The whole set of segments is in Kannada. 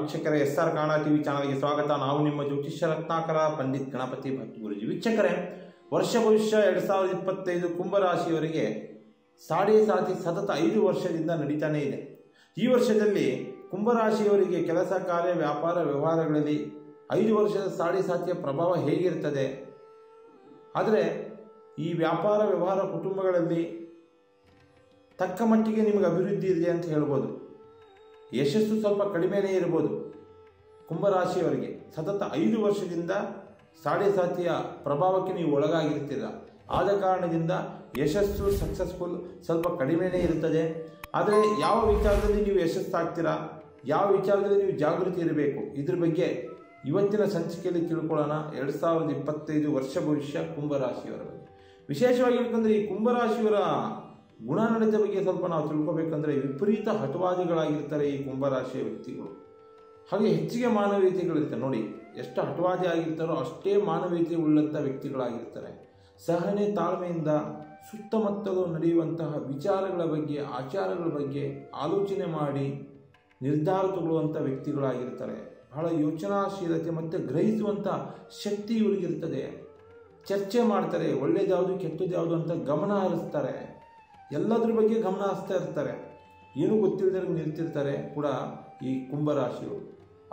ವೀಕ್ಷಕರೇ, SR ಕನ್ನಡ ಟಿವಿ ಚಾನಲ್ಗೆ ಸ್ವಾಗತ. ನಾವು ನಿಮ್ಮ ಜ್ಯೋತಿಷ್ಯ ರತ್ನಾಕರ ಪಂಡಿತ್ ಗಣಪತಿ ಭಟ್ ಗುರುಜಿ. ವೀಕ್ಷಕರೇ, ವರ್ಷ ಭವಿಷ್ಯ 2025 ಕುಂಭರಾಶಿಯವರಿಗೆ ಸಾಡೆ ಸಾತಿ ಸತತ 5 ವರ್ಷದಿಂದ ನಡೀತಾನೆ ಇದೆ. ಈ ವರ್ಷದಲ್ಲಿ ಕುಂಭರಾಶಿಯವರಿಗೆ ಕೆಲಸ, ಕಾರ್ಯ, ವ್ಯಾಪಾರ, ವ್ಯವಹಾರಗಳಲ್ಲಿ 5 ವರ್ಷದ ಸಾಡೆ ಸಾತಿಯ ಪ್ರಭಾವ ಹೇಗಿರ್ತದೆ? ಆದರೆ ಈ ವ್ಯಾಪಾರ, ವ್ಯವಹಾರ, ಕುಟುಂಬಗಳಲ್ಲಿ ತಕ್ಕ ಮಟ್ಟಿಗೆ ನಿಮಗೆ ಅಭಿವೃದ್ಧಿ ಇದೆ ಅಂತ ಹೇಳ್ಬೋದು. ಯಶಸ್ಸು ಸ್ವಲ್ಪ ಕಡಿಮೆನೇ ಇರ್ಬೋದು. ಕುಂಭರಾಶಿಯವರಿಗೆ ಸತತ 5 ವರ್ಷದಿಂದ ಸಾಡೆ ಸಾತಿಯ ಪ್ರಭಾವಕ್ಕೆ ನೀವು ಒಳಗಾಗಿರ್ತೀರ. ಆದ ಕಾರಣದಿಂದ ಯಶಸ್ಸು, ಸಕ್ಸಸ್ಫುಲ್ ಸ್ವಲ್ಪ ಕಡಿಮೆನೇ ಇರುತ್ತದೆ. ಆದರೆ ಯಾವ ವಿಚಾರದಲ್ಲಿ ನೀವು ಯಶಸ್ಸಾಗ್ತೀರಾ, ಯಾವ ವಿಚಾರದಲ್ಲಿ ನೀವು ಜಾಗೃತಿ ಇರಬೇಕು, ಇದ್ರ ಬಗ್ಗೆ ಇವತ್ತಿನ ಸಂಚಿಕೆಯಲ್ಲಿ ತಿಳ್ಕೊಳ್ಳೋಣ. 2025 ವರ್ಷ ಭವಿಷ್ಯ ಕುಂಭರಾಶಿಯವರ ಬಗ್ಗೆ. ವಿಶೇಷವಾಗಿ ಹೇಳ್ಬೇಕಂದ್ರೆ ಈ ಕುಂಭರಾಶಿಯವರ ಗುಣನಡತೆ ಬಗ್ಗೆ ಸ್ವಲ್ಪ ನಾವು ತಿಳ್ಕೊಬೇಕಂದ್ರೆ ವಿಪರೀತ ಹಠವಾದಿಗಳಾಗಿರ್ತಾರೆ ಈ ಕುಂಭರಾಶಿಯ ವ್ಯಕ್ತಿಗಳು. ಹಾಗೆ ಹೆಚ್ಚಿಗೆ ಮಾನವೀಯತೆಗಳಿರ್ತಾರೆ. ನೋಡಿ, ಎಷ್ಟು ಹಠವಾದಿ ಆಗಿರ್ತಾರೋ ಅಷ್ಟೇ ಮಾನವೀಯತೆ ಉಳ್ಳಂಥ ವ್ಯಕ್ತಿಗಳಾಗಿರ್ತಾರೆ. ಸಹನೆ, ತಾಳ್ಮೆಯಿಂದ ಸುತ್ತಮುತ್ತಲು ನಡೆಯುವಂತಹ ವಿಚಾರಗಳ ಬಗ್ಗೆ, ಆಚಾರಗಳ ಬಗ್ಗೆ ಆಲೋಚನೆ ಮಾಡಿ ನಿರ್ಧಾರ ತಗೊಳ್ಳುವಂಥ ವ್ಯಕ್ತಿಗಳಾಗಿರ್ತಾರೆ. ಬಹಳ ಯೋಚನಾಶೀಲತೆ ಮತ್ತು ಗ್ರಹಿಸುವಂಥ ಶಕ್ತಿ ಇವರಿಗಿರ್ತದೆ. ಚರ್ಚೆ ಮಾಡ್ತಾರೆ, ಒಳ್ಳೇದ್ಯಾವುದು ಕೆಟ್ಟದ್ಯಾವುದು ಅಂತ ಗಮನ ಹರಿಸ್ತಾರೆ. ಎಲ್ಲದ್ರ ಬಗ್ಗೆ ಗಮನ ಹರಿಸ್ತಾ ಇರ್ತಾರೆ. ಏನೂ ಗೊತ್ತಿಲ್ಲದೆ ನಿಲ್ತಿರ್ತಾರೆ ಕೂಡ ಈ ಕುಂಭರಾಶಿಯವರು.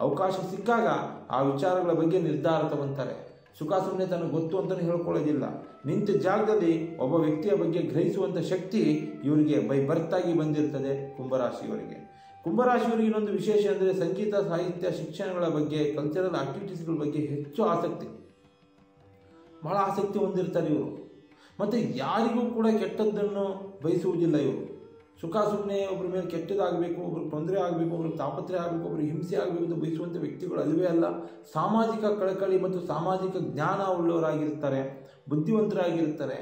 ಅವಕಾಶ ಸಿಕ್ಕಾಗ ಆ ವಿಚಾರಗಳ ಬಗ್ಗೆ ನಿರ್ಧಾರ ತಗೊಂತಾರೆ. ಸುಖ ಸುಮ್ಮನೆ ತನಗೆ ಗೊತ್ತು ಅಂತಲೇ ಹೇಳ್ಕೊಳ್ಳೋದಿಲ್ಲ. ನಿಂತ ಜಾಗದಲ್ಲಿ ಒಬ್ಬ ವ್ಯಕ್ತಿಯ ಬಗ್ಗೆ ಗ್ರಹಿಸುವಂಥ ಶಕ್ತಿ ಇವರಿಗೆ ಬೈ ಬರ್ತಾಗಿ ಬಂದಿರ್ತದೆ ಕುಂಭರಾಶಿಯವರಿಗೆ. ಕುಂಭರಾಶಿಯವರಿಗೆ ಇನ್ನೊಂದು ವಿಶೇಷ ಅಂದರೆ ಸಂಗೀತ, ಸಾಹಿತ್ಯ, ಶಿಕ್ಷಣಗಳ ಬಗ್ಗೆ, ಕಲ್ಚರಲ್ ಆಕ್ಟಿವಿಟೀಸ್ಗಳ ಬಗ್ಗೆ ಹೆಚ್ಚು ಆಸಕ್ತಿ, ಬಹಳ ಆಸಕ್ತಿ ಹೊಂದಿರ್ತಾರೆ ಇವರು. ಮತ್ತು ಯಾರಿಗೂ ಕೂಡ ಕೆಟ್ಟದ್ದನ್ನು ಬಯಸುವುದಿಲ್ಲ ಇವರು. ಸುಖ ಸುಮ್ಮನೆ ಒಬ್ಬರ ಮೇಲೆ ಕೆಟ್ಟದಾಗಬೇಕು, ಒಬ್ರಿಗೆ ತೊಂದರೆ ಆಗಬೇಕು, ಒಬ್ರಿಗೆ ತಾಪತ್ರೆ ಆಗಬೇಕು, ಒಬ್ರಿಗೆ ಹಿಂಸೆ ಆಗಬೇಕು ಅಂತ ಬಯಸುವಂಥ ವ್ಯಕ್ತಿಗಳು ಅಲ್ಲವೇ ಅಲ್ಲ. ಸಾಮಾಜಿಕ ಕಳಕಳಿ ಮತ್ತು ಸಾಮಾಜಿಕ ಜ್ಞಾನ ಉಳ್ಳವರಾಗಿರ್ತಾರೆ, ಬುದ್ಧಿವಂತರಾಗಿರ್ತಾರೆ.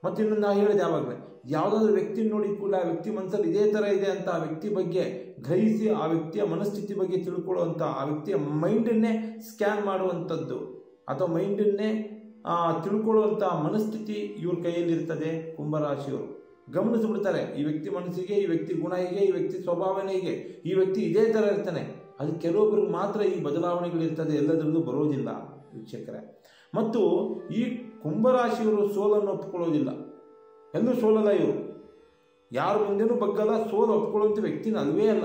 ಮತ್ತು ಇನ್ನೊಂದು ನಾವು ಹೇಳಿದೆ ಯಾವಾಗಲೇ, ಯಾವುದಾದ್ರೂ ವ್ಯಕ್ತಿ ನೋಡಿ ಕೂಡ ಆ ವ್ಯಕ್ತಿ ಮನಸ್ಸಲ್ಲಿ ಇದೇ ಥರ ಇದೆ ಅಂತ ಆ ವ್ಯಕ್ತಿ ಬಗ್ಗೆ ಗ್ರಹಿಸಿ ಆ ವ್ಯಕ್ತಿಯ ಮನಸ್ಥಿತಿ ಬಗ್ಗೆ ತಿಳ್ಕೊಳ್ಳುವಂಥ, ಆ ವ್ಯಕ್ತಿಯ ಮೈಂಡನ್ನೇ ಸ್ಕ್ಯಾನ್ ಮಾಡುವಂಥದ್ದು ಅಥವಾ ಮೈಂಡನ್ನೇ ತಿಳ್ಕೊಳ್ಳುವಂಥ ಮನಸ್ಥಿತಿ ಇವ್ರ ಕೈಯಲ್ಲಿರ್ತದೆ. ಕುಂಭರಾಶಿಯವರು ಗಮನಿಸ್ಬಿಡ್ತಾರೆ, ಈ ವ್ಯಕ್ತಿ ಮನಸ್ಸಿಗೆ, ಈ ವ್ಯಕ್ತಿ ಗುಣ ಹೀಗೆ, ಈ ವ್ಯಕ್ತಿ ಸ್ವಭಾವನೆ ಹೀಗೆ, ಈ ವ್ಯಕ್ತಿ ಇದೇ ಥರ ಇರ್ತಾನೆ. ಅದು ಕೆಲವೊಬ್ಬರಿಗೆ ಮಾತ್ರ ಈ ಬದಲಾವಣೆಗಳಿರ್ತದೆ, ಎಲ್ಲದರಲ್ಲೂ ಬರೋದಿಲ್ಲ ವೀಕ್ಷಕರೇ. ಮತ್ತು ಈ ಕುಂಭರಾಶಿಯವರು ಸೋಲನ್ನು ಒಪ್ಕೊಳ್ಳೋದಿಲ್ಲ, ಎಲ್ಲೂ ಸೋಲಲ್ಲ ಇವರು. ಯಾರ ಮುಂದೆನೂ ಬಗ್ಗಲ್ಲ, ಸೋಲು ಒಪ್ಕೊಳ್ಳುವಂಥ ವ್ಯಕ್ತಿನ ಅಲ್ವೇ ಅಲ್ಲ.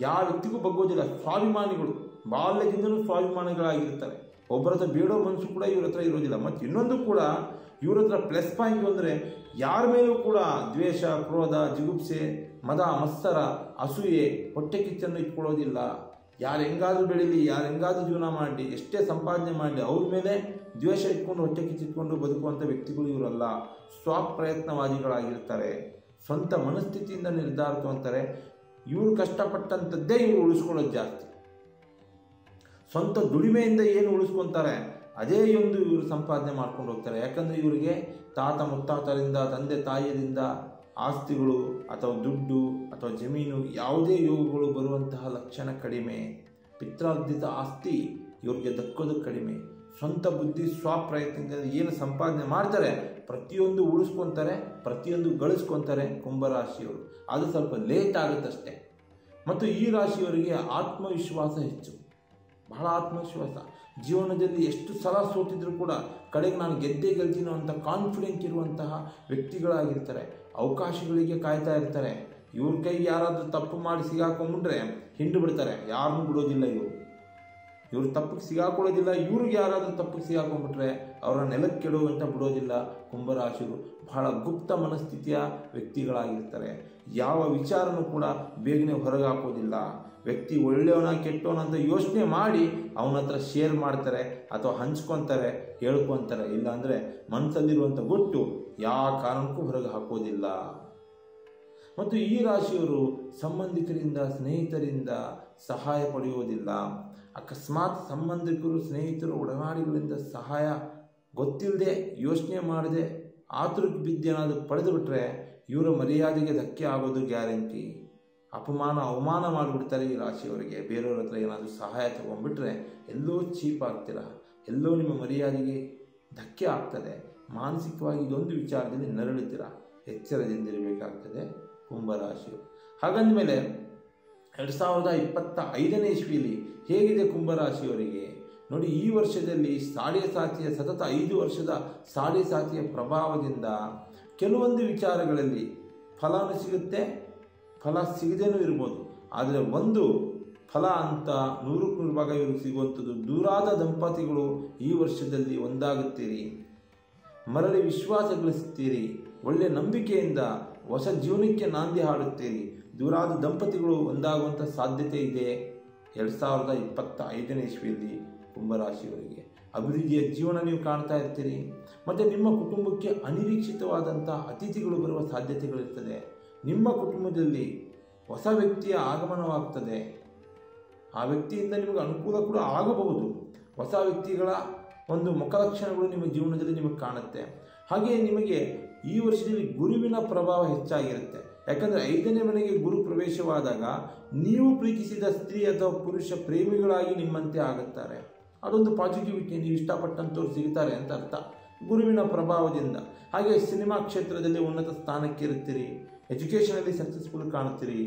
ಯಾವ ವ್ಯಕ್ತಿಗೂ ಬಗ್ಗೋದಿಲ್ಲ. ಸ್ವಾಭಿಮಾನಿಗಳು, ಬಾಲ್ಯದಿಂದಲೂ ಸ್ವಾಭಿಮಾನಿಗಳಾಗಿರ್ತಾರೆ. ಒಬ್ಬರ ಹತ್ರ ಬೇಡೋ ಮನಸ್ಸು ಕೂಡ ಇವ್ರ ಹತ್ರ ಇರೋದಿಲ್ಲ. ಮತ್ತು ಇನ್ನೊಂದು ಕೂಡ ಇವ್ರ ಹತ್ರ ಪ್ಲಸ್ ಪಾಯಿಂಟ್ ಅಂದರೆ ಯಾರ ಮೇಲೂ ಕೂಡ ದ್ವೇಷ, ಕ್ರೋಧ, ಜಿಗುಪ್ಸೆ, ಮದ, ಮತ್ಸರ, ಅಸೂಯೆ, ಹೊಟ್ಟೆ ಕಿಚ್ಚನ್ನು ಇಟ್ಕೊಳ್ಳೋದಿಲ್ಲ. ಯಾರು ಹೆಂಗಾದ್ರೂ ಬೆಳೀಲಿ, ಯಾರು ಹೆಂಗಾದ್ರೂ ಜೀವನ ಮಾಡಲಿ, ಎಷ್ಟೇ ಸಂಪಾದನೆ ಮಾಡಲಿ, ಅವ್ರ ಮೇಲೆ ದ್ವೇಷ ಇಟ್ಕೊಂಡು ಹೊಟ್ಟೆ ಕಿಚ್ಚಿಟ್ಕೊಂಡು ಬದುಕುವಂಥ ವ್ಯಕ್ತಿಗಳು ಇವರಲ್ಲ. ಸ್ವಪ್ರಯತ್ನವಾದಿಗಳಾಗಿರ್ತಾರೆ. ಸ್ವಂತ ಮನಸ್ಥಿತಿಯಿಂದ ನಿರ್ಧಾರ ತಗೊಂತಾರೆ. ಇವರು ಕಷ್ಟಪಟ್ಟಂಥದ್ದೇ ಇವರು ಉಳಿಸ್ಕೊಳ್ಳೋದು ಜಾಸ್ತಿ. ಸ್ವಂತ ದುಡಿಮೆಯಿಂದ ಏನು ಉಳಿಸ್ಕೊತಾರೆ ಅದೇ ಒಂದು ಇವರು ಸಂಪಾದನೆ ಮಾಡ್ಕೊಂಡು ಹೋಗ್ತಾರೆ. ಯಾಕಂದರೆ ಇವರಿಗೆ ತಾತ ಮುತ್ತಾತರಿಂದ, ತಂದೆ ತಾಯಿಯರಿಂದ ಆಸ್ತಿಗಳು ಅಥವಾ ದುಡ್ಡು ಅಥವಾ ಜಮೀನು ಯಾವುದೇ ಯೋಗಗಳು ಬರುವಂತಹ ಲಕ್ಷಣ ಕಡಿಮೆ. ಪಿತ್ರಾರ್ಜಿತ ಆಸ್ತಿ ಇವ್ರಿಗೆ ದಕ್ಕೋದು ಕಡಿಮೆ. ಸ್ವಂತ ಬುದ್ಧಿ, ಸ್ವಪ್ರಯತ್ನದಿಂದ ಏನು ಸಂಪಾದನೆ ಮಾಡ್ತಾರೆ ಪ್ರತಿಯೊಂದು ಉಳಿಸ್ಕೊತಾರೆ, ಪ್ರತಿಯೊಂದು ಗಳಿಸ್ಕೊತಾರೆ ಕುಂಭರಾಶಿಯವರು. ಅದು ಸ್ವಲ್ಪ ಲೇಟ್ ಆಗುತ್ತಷ್ಟೆ. ಮತ್ತು ಈ ರಾಶಿಯವರಿಗೆ ಆತ್ಮವಿಶ್ವಾಸ ಹೆಚ್ಚು, ಬಹಳ ಆತ್ಮವಿಶ್ವಾಸ. ಜೀವನದಲ್ಲಿ ಎಷ್ಟು ಸಲ ಸೋತಿದ್ರು ಕೂಡ ಕಡೆಗೆ ನಾನು ಗೆದ್ದೇ ಗೆಲ್ತೀನೋ ಅಂತ ಕಾನ್ಫಿಡೆಂಟ್ ಇರುವಂತಹ ವ್ಯಕ್ತಿಗಳಾಗಿರ್ತಾರೆ. ಅವಕಾಶಗಳಿಗೆ ಕಾಯ್ತಾ ಇರ್ತಾರೆ. ಇವ್ರ ಕೈಗೆ ಯಾರಾದರೂ ತಪ್ಪು ಮಾಡಿ ಸಿಗಾಕೊಂಡ್ಬಿಟ್ರೆ ಹಿಂಡು ಬಿಡ್ತಾರೆ, ಯಾರನ್ನೂ ಬಿಡೋದಿಲ್ಲ ಇವರು. ಇವರು ತಪ್ಪಿಗೆ ಸಿಗಾಕೊಳ್ಳೋದಿಲ್ಲ. ಇವ್ರಿಗೆ ಯಾರಾದರೂ ತಪ್ಪಿಗೆ ಸಿಗಾಕೊಂಡ್ಬಿಟ್ರೆ ಅವರ ನೆಲಕ್ಕೆ ಕೆಡುವಂತ ಬಿಡೋದಿಲ್ಲ. ಕುಂಭರಾಶಿಯವರು ಬಹಳ ಗುಪ್ತ ಮನಸ್ಥಿತಿಯ ವ್ಯಕ್ತಿಗಳಾಗಿರ್ತಾರೆ. ಯಾವ ವಿಚಾರನೂ ಕೂಡ ಬೇಗನೆ ಹೊರಗೆ ಹಾಕೋದಿಲ್ಲ. ವ್ಯಕ್ತಿ ಒಳ್ಳೆಯವನ ಕೆಟ್ಟವನ ಅಂತ ಯೋಚನೆ ಮಾಡಿ ಅವನ ಹತ್ರ ಶೇರ್ ಮಾಡ್ತಾರೆ ಅಥವಾ ಹಂಚ್ಕೊತಾರೆ, ಹೇಳ್ಕೊತಾರೆ. ಇಲ್ಲಾಂದರೆ ಮನಸ್ಸಲ್ಲಿರುವಂಥ ಗುಟ್ಟು ಯಾವ ಕಾರಣಕ್ಕೂ ಹೊರಗೆ ಹಾಕೋದಿಲ್ಲ. ಮತ್ತು ಈ ರಾಶಿಯವರು ಸಂಬಂಧಿಕರಿಂದ, ಸ್ನೇಹಿತರಿಂದ ಸಹಾಯ ಪಡೆಯುವುದಿಲ್ಲ. ಅಕಸ್ಮಾತ್ ಸಂಬಂಧಿಕರು, ಸ್ನೇಹಿತರು, ಒಡನಾಡಿಗಳಿಂದ ಸಹಾಯ ಗೊತ್ತಿಲ್ಲದೆ, ಯೋಚನೆ ಮಾಡದೆ, ಆತುರಕ್ಕೆ ಬಿದ್ದೇನಾದರೂ ಪಡೆದು ಬಿಟ್ಟರೆ ಇವರ ಮರ್ಯಾದೆಗೆ ಧಕ್ಕೆ ಆಗೋದು ಗ್ಯಾರಂಟಿ. ಅವಮಾನ ಮಾಡಿಬಿಡ್ತಾರೆ ಈ ರಾಶಿಯವರಿಗೆ. ಬೇರೆಯವ್ರ ಹತ್ರ ಏನಾದರೂ ಸಹಾಯ ತಗೊಂಡ್ಬಿಟ್ರೆ ಎಲ್ಲೋ ಚೀಪ್ ಆಗ್ತೀರ, ಎಲ್ಲೋ ನಿಮ್ಮ ಮರ್ಯಾದೆಗೆ ಧಕ್ಕೆ ಆಗ್ತದೆ. ಮಾನಸಿಕವಾಗಿ ಇದೊಂದು ವಿಚಾರದಲ್ಲಿ ನರಳುತ್ತೀರ. ಎಚ್ಚರದಿಂದಿರಬೇಕಾಗ್ತದೆ ಕುಂಭರಾಶಿಯವರು. ಹಾಗಂದಮೇಲೆ 2025ನೇ ಇಸ್ವಿಯಲ್ಲಿ ಹೇಗಿದೆ ಕುಂಭರಾಶಿಯವರಿಗೆ ನೋಡಿ. ಈ ವರ್ಷದಲ್ಲಿ ಸಾಡೆ ಸಾತಿಯ ಸತತ 5 ವರ್ಷದ ಸಾಡೆ ಸಾತಿಯ ಪ್ರಭಾವದಿಂದ ಕೆಲವೊಂದು ವಿಚಾರಗಳಲ್ಲಿ ಫಲನೂ ಸಿಗುತ್ತೆ, ಫಲ ಸಿಗದೇನೂ ಇರ್ಬೋದು. ಆದರೆ ಒಂದು ಫಲ ಅಂತ 100ಕ್ಕೆ 100 ಭಾಗ ಇವ್ರಿಗೆ ಸಿಗುವಂಥದ್ದು. ದೂರಾದ ದಂಪತಿಗಳು ಈ ವರ್ಷದಲ್ಲಿ ಒಂದಾಗುತ್ತೀರಿ, ಮರಳಿ ವಿಶ್ವಾಸ ಗಳಿಸುತ್ತೀರಿ, ಒಳ್ಳೆಯ ನಂಬಿಕೆಯಿಂದ ಹೊಸ ಜೀವನಕ್ಕೆ ನಾಂದಿ ಹಾಡುತ್ತೀರಿ. ದೂರಾದ ದಂಪತಿಗಳು ಒಂದಾಗುವಂಥ ಸಾಧ್ಯತೆ ಇದೆ 2025ನೇ ಇಸ್ವಿಯಲ್ಲಿ ಕುಂಭರಾಶಿಯವರಿಗೆ. ಅಭಿವೃದ್ಧಿಯ ಜೀವನ ನೀವು ಕಾಣ್ತಾ ಇರ್ತೀರಿ. ಮತ್ತು ನಿಮ್ಮ ಕುಟುಂಬಕ್ಕೆ ಅನಿರೀಕ್ಷಿತವಾದಂಥ ಅತಿಥಿಗಳು ಬರುವ ಸಾಧ್ಯತೆಗಳಿರ್ತದೆ. ನಿಮ್ಮ ಕುಟುಂಬದಲ್ಲಿ ಹೊಸ ವ್ಯಕ್ತಿಯ ಆಗಮನವಾಗ್ತದೆ. ಆ ವ್ಯಕ್ತಿಯಿಂದ ನಿಮಗೆ ಅನುಕೂಲ ಕೂಡ ಆಗಬಹುದು. ಹೊಸ ವ್ಯಕ್ತಿಗಳ ಒಂದು ಮುಖಲಕ್ಷಣಗಳು ನಿಮ್ಮ ಜೀವನದಲ್ಲಿ ನಿಮಗೆ ಕಾಣುತ್ತೆ. ಹಾಗೆಯೇ ನಿಮಗೆ ಈ ವರ್ಷದಲ್ಲಿ ಗುರುವಿನ ಪ್ರಭಾವ ಹೆಚ್ಚಾಗಿರುತ್ತೆ. ಯಾಕಂದರೆ 5ನೇ ಮನೆಗೆ ಗುರು ಪ್ರವೇಶವಾದಾಗ ನೀವು ಪ್ರೀತಿಸಿದ ಸ್ತ್ರೀ ಅಥವಾ ಪುರುಷ ಪ್ರೇಮಿಗಳಾಗಿ ನಿಮ್ಮಂತೆ ಆಗುತ್ತಾರೆ. ಅದೊಂದು ಪಾಸಿಟಿವಿಟಿ, ನೀವು ಇಷ್ಟಪಟ್ಟಂಥವ್ರು ಸಿಗ್ತಾರೆ ಅಂತ ಅರ್ಥ ಗುರುವಿನ ಪ್ರಭಾವದಿಂದ. ಹಾಗೆ ಸಿನಿಮಾ ಕ್ಷೇತ್ರದಲ್ಲಿ ಉನ್ನತ ಸ್ಥಾನಕ್ಕೆ ಇರುತ್ತೀರಿ, ಎಜುಕೇಷನಲ್ಲಿ ಸಕ್ಸಸ್ಫುಲ್ ಕಾಣುತ್ತೀರಿ.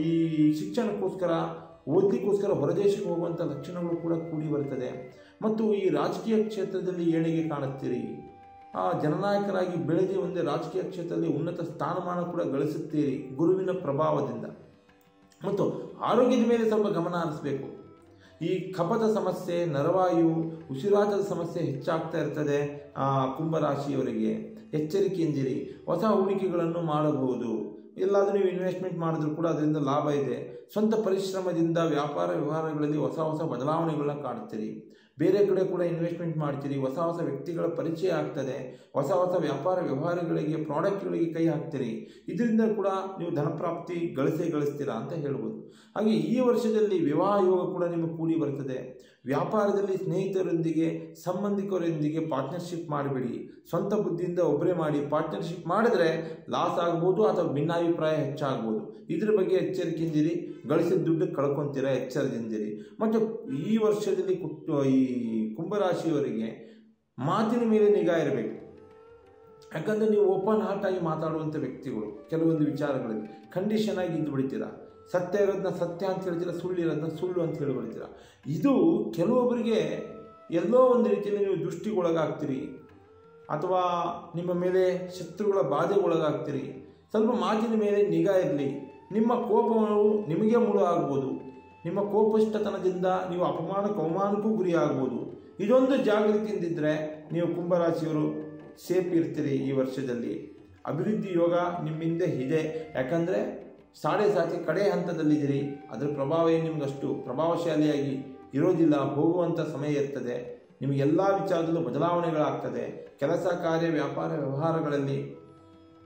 ಈ ಶಿಕ್ಷಣಕ್ಕೋಸ್ಕರ ಓದಲಿಕ್ಕೋಸ್ಕರ ಹೊರದೇಶಕ್ಕೆ ಹೋಗುವಂಥ ಲಕ್ಷಣಗಳು ಕೂಡ ಕೂಡಿ ಬರ್ತದೆ. ಮತ್ತು ಈ ರಾಜಕೀಯ ಕ್ಷೇತ್ರದಲ್ಲಿ ಏಳಿಗೆ ಕಾಣುತ್ತೀರಿ. ಜನನಾಯಕರಾಗಿ ಬೆಳೆದು ಒಂದೇ ರಾಜಕೀಯ ಕ್ಷೇತ್ರದಲ್ಲಿ ಉನ್ನತ ಸ್ಥಾನಮಾನ ಕೂಡ ಗಳಿಸುತ್ತೀರಿ ಗುರುವಿನ ಪ್ರಭಾವದಿಂದ. ಮತ್ತು ಆರೋಗ್ಯದ ಮೇಲೆ ಸ್ವಲ್ಪ ಗಮನ ಹರಿಸಬೇಕು. ಈ ಕಫದ ಸಮಸ್ಯೆ, ನರವಾಯು, ಉಸಿರಾಟದ ಸಮಸ್ಯೆ ಹೆಚ್ಚಾಗ್ತಾ ಇರ್ತದೆ. ಕುಂಭರಾಶಿಯವರಿಗೆ ಎಚ್ಚರಿಕೆಯಿಂದಿರಿ. ಹೊಸ ಹೂಡಿಕೆಗಳನ್ನು ಮಾಡಬಹುದು. ಎಲ್ಲಾದರೂ ನೀವು ಇನ್ವೆಸ್ಟ್ಮೆಂಟ್ ಮಾಡಿದ್ರೂ ಕೂಡ ಅದರಿಂದ ಲಾಭ ಇದೆ. ಸ್ವಂತ ಪರಿಶ್ರಮದಿಂದ ವ್ಯಾಪಾರ ವ್ಯವಹಾರಗಳಲ್ಲಿ ಹೊಸ ಹೊಸ ಬದಲಾವಣೆಗಳನ್ನ ಕಾಣ್ತೀರಿ. ಬೇರೆ ಕಡೆ ಕೂಡ ಇನ್ವೆಸ್ಟ್ಮೆಂಟ್ ಮಾಡ್ತೀರಿ. ಹೊಸ ಹೊಸ ವ್ಯಕ್ತಿಗಳ ಪರಿಚಯ ಆಗ್ತದೆ. ಹೊಸ ಹೊಸ ವ್ಯಾಪಾರ ವ್ಯವಹಾರಗಳಿಗೆ, ಪ್ರಾಡಕ್ಟ್ಗಳಿಗೆ ಕೈ ಹಾಕ್ತೀರಿ. ಇದರಿಂದ ಕೂಡ ನೀವು ಧನಪ್ರಾಪ್ತಿ ಗಳಿಸ್ತೀರಾ ಅಂತ ಹೇಳ್ಬೋದು. ಹಾಗೆ ಈ ವರ್ಷದಲ್ಲಿ ವಿವಾಹ ಯೋಗ ಕೂಡ ನಿಮಗೆ ಕೂಡಿ ಬರ್ತದೆ. ವ್ಯಾಪಾರದಲ್ಲಿ ಸ್ನೇಹಿತರೊಂದಿಗೆ, ಸಂಬಂಧಿಕರೊಂದಿಗೆ ಪಾರ್ಟ್ನರ್ಶಿಪ್ ಮಾಡಬೇಡಿ. ಸ್ವಂತ ಬುದ್ಧಿಯಿಂದ ಒಬ್ಬರೇ ಮಾಡಿ. ಪಾರ್ಟ್ನರ್ಶಿಪ್ ಮಾಡಿದ್ರೆ ಲಾಸ್ ಆಗ್ಬೋದು ಅಥವಾ ಭಿನ್ನಾಭಿಪ್ರಾಯ ಹೆಚ್ಚಾಗ್ಬೋದು. ಇದ್ರ ಬಗ್ಗೆ ಎಚ್ಚರಿಕೆಯಿಂದಿರಿ. ಗಳಿಸಿದ ದುಡ್ಡು ಕಳ್ಕೊತೀರಾ, ಎಚ್ಚರದಿಂದಿರಿ. ಮತ್ತು ಈ ವರ್ಷದಲ್ಲಿ ಈ ಕುಂಭರಾಶಿಯವರಿಗೆ ಮಾತಿನ ಮೇಲೆ ನಿಗಾ ಇರಬೇಕು. ಯಾಕಂದರೆ ನೀವು ಓಪನ್ ಹಾರ್ಟ್ ಆಗಿ ಮಾತಾಡುವಂಥ ವ್ಯಕ್ತಿಗಳು. ಕೆಲವೊಂದು ವಿಚಾರಗಳಲ್ಲಿ ಕಂಡೀಷನ್ ಆಗಿ ಇದ್ದು ಬಿಡ್ತೀರಾ. ಸತ್ಯ ಇರೋದನ್ನ ಸತ್ಯ ಅಂತ ಹೇಳ್ತೀರಾ, ಸುಳ್ಳು ಇರೋದನ್ನ ಸುಳ್ಳು ಅಂತ ಹೇಳಿಬಿಡ್ತೀರಾ. ಇದು ಕೆಲವೊಬ್ಬರಿಗೆ ಎಲ್ಲೋ ಒಂದು ರೀತಿಯಲ್ಲಿ ನೀವು ದೃಷ್ಟಿಗೊಳಗಾಗ್ತೀರಿ ಅಥವಾ ನಿಮ್ಮ ಮೇಲೆ ಶತ್ರುಗಳ ಬಾಧೆಗೊಳಗಾಗ್ತೀರಿ. ಸ್ವಲ್ಪ ಮಾತಿನ ಮೇಲೆ ನಿಗಾ ಇರಲಿ. ನಿಮ್ಮ ಕೋಪವು ನಿಮಗೆ ಮೂಲ ಆಗ್ಬೋದು. ನಿಮ್ಮ ಕೋಪಷ್ಟತನದಿಂದ ನೀವು ಅವಮಾನಕ್ಕೂ ಗುರಿ ಆಗ್ಬೋದು. ಇದೊಂದು ಜಾಗೃತಿಯಿಂದಿದ್ದರೆ ನೀವು ಕುಂಭರಾಶಿಯವರು ಸೇಫ್ ಇರ್ತೀರಿ. ಈ ವರ್ಷದಲ್ಲಿ ಅಭಿವೃದ್ಧಿ ಯೋಗ ನಿಮ್ಮಿಂದ ಇದೆ. ಯಾಕಂದರೆ ಸಾಡೆ ಸಾತಿ ಕಡೆ ಹಂತದಲ್ಲಿದ್ದೀರಿ. ಅದರ ಪ್ರಭಾವ ಏನು ನಿಮ್ಗೆ ಅಷ್ಟು ಪ್ರಭಾವಶಾಲಿಯಾಗಿ ಇರೋದಿಲ್ಲ. ಹೋಗುವಂಥ ಸಮಯ ಇರ್ತದೆ. ನಿಮಗೆಲ್ಲ ವಿಚಾರದಲ್ಲೂ ಬದಲಾವಣೆಗಳಾಗ್ತದೆ. ಕೆಲಸ ಕಾರ್ಯ ವ್ಯಾಪಾರ ವ್ಯವಹಾರಗಳಲ್ಲಿ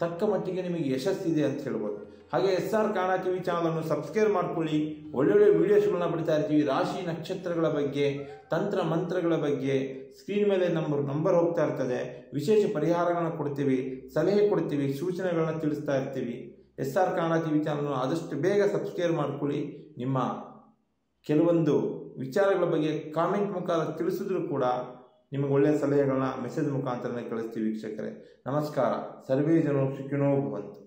ತಕ್ಕ ಮಟ್ಟಿಗೆ ನಿಮಗೆ ಯಶಸ್ಸಿದೆ ಅಂತ ಹೇಳ್ಬೋದು. ಹಾಗೆ SR ಕನ್ನಡ TV ಚಾನಲನ್ನು ಸಬ್ಸ್ಕ್ರೈಬ್ ಮಾಡ್ಕೊಳ್ಳಿ. ಒಳ್ಳೊಳ್ಳೆ ವೀಡಿಯೋಸ್ಗಳನ್ನ ಬಿಡ್ತಾ ಇರ್ತೀವಿ. ರಾಶಿ ನಕ್ಷತ್ರಗಳ ಬಗ್ಗೆ, ತಂತ್ರ ಮಂತ್ರಗಳ ಬಗ್ಗೆ ಸ್ಕ್ರೀನ್ ಮೇಲೆ ನಂಬರ್ ಹೋಗ್ತಾ ಇರ್ತದೆ. ವಿಶೇಷ ಪರಿಹಾರಗಳನ್ನ ಕೊಡ್ತೀವಿ, ಸಲಹೆ ಕೊಡ್ತೀವಿ, ಸೂಚನೆಗಳನ್ನ ತಿಳಿಸ್ತಾ ಇರ್ತೀವಿ. SR ಕನ್ನಡ TV ಚಾನಲನ್ನು ಆದಷ್ಟು ಬೇಗ ಸಬ್ಸ್ಕ್ರೈಬ್ ಮಾಡ್ಕೊಳ್ಳಿ. ನಿಮ್ಮ ಕೆಲವೊಂದು ವಿಚಾರಗಳ ಬಗ್ಗೆ ಕಾಮೆಂಟ್ ಮುಖಾಂತರ ತಿಳಿಸಿದ್ರು ಕೂಡ ನಿಮಗೆ ಒಳ್ಳೆಯ ಸಲಹೆಗಳನ್ನ ಮೆಸೇಜ್ ಮುಖಾಂತರನೇ ಕಳಿಸ್ತೀವಿ ವೀಕ್ಷಕರೇ. ನಮಸ್ಕಾರ. ಸರ್ವೇ ಜನೋ ಸುಖಿನೋ ಭವಂತು.